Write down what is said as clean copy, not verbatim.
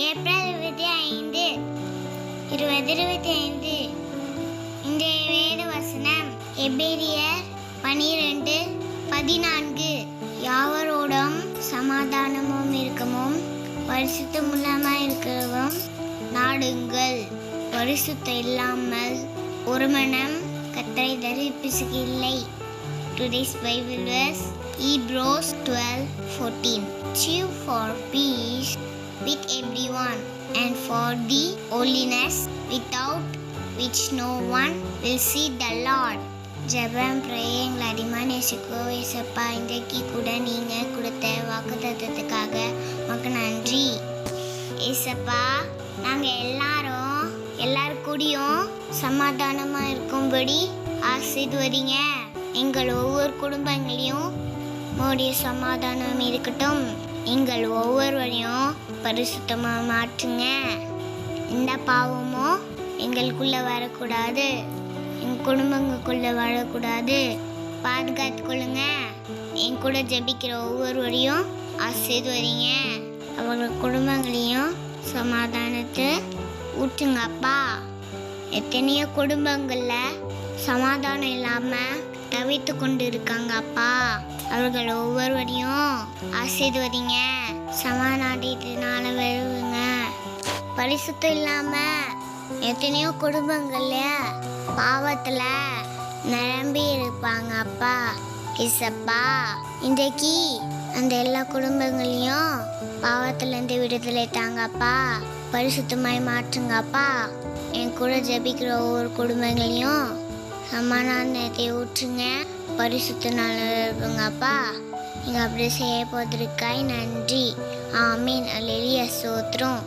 April 25, 2025. இன்றைய வேத வசனம் எபிரேயர் 12:14. யாவரோடும் சமாதானமும் இருக்கவும் பரிசுத்தமுள்ளமாய் இருக்கவும் நாடுங்கள். பரிசுத்தம் இல்லாமல் ஒரு மனம் கர்த்தரை தரிசிப்பதில்லை. Today's Bible verse Hebrews 12:14. Strive for peace with everyone and for the holiness without which no one will see the Lord. ஜெபம் பிரேயங்களை அதிகமாக ஏசப்பா, இன்றைக்கு கூட நீங்கள் கொடுத்த வாக்குத்தத்தத்துக்காக உமக்கு நன்றி ஏசப்பா. நாங்கள் எல்லாரும் கூடயும் சமாதானமாக இருக்கும்படி ஆசீர்வதிங்க. எங்கள் ஒவ்வொரு குடும்பங்களையும் உம்முடைய சமாதானம் இருக்கட்டும். எங்கள் ஒவ்வொருவரையும் பரிசுத்தமாக மாற்றுங்க. இந்த பாவமும் எங்களுக்குள்ளே வரக்கூடாது, எங்கள் குடும்பங்களுக்குள்ளே வரக்கூடாது. பாதுகாத்து கொள்ளுங்க. என் கூட ஜெபிக்கிற ஒவ்வொருவரையும் ஆசீர்வதிங்க. அவர்கள் குடும்பங்களையும் சமாதானத்தை ஊற்றுங்க அப்பா. எத்தனையோ குடும்பங்களில் சமாதானம் இல்லாமல் தவித்து கொண்டு இருக்காங்க அப்பா. அவர்கள் ஒவ்வொருவரையும் ஆசீர்வதிங்க. சமாதானத்தினால வருவுங்க. பரிசுத்தம் இல்லாமல் எத்தனையோ குடும்பங்களில் பாவத்தில் நிரம்பி இருப்பாங்க அப்பா. ஏசப்பா, இன்றைக்கு அந்த எல்லா குடும்பங்களையும் பாவத்திலேருந்து விடுதலை தாங்கப்பா. பரிசுத்தமாய் மாற்றுங்கப்பா. என் கூட ஜெபிக்கிற ஒவ்வொரு குடும்பங்களையும் சமாதானத்தை ஊற்றுங்க. பரிசுத்த நாள் இருப்பங்கப்பா. நீங்கள் அப்படி செய்ய போவதற்காய் நன்றி. ஆமீன். அல்லேலூயா. ஸ்தோத்திரம்.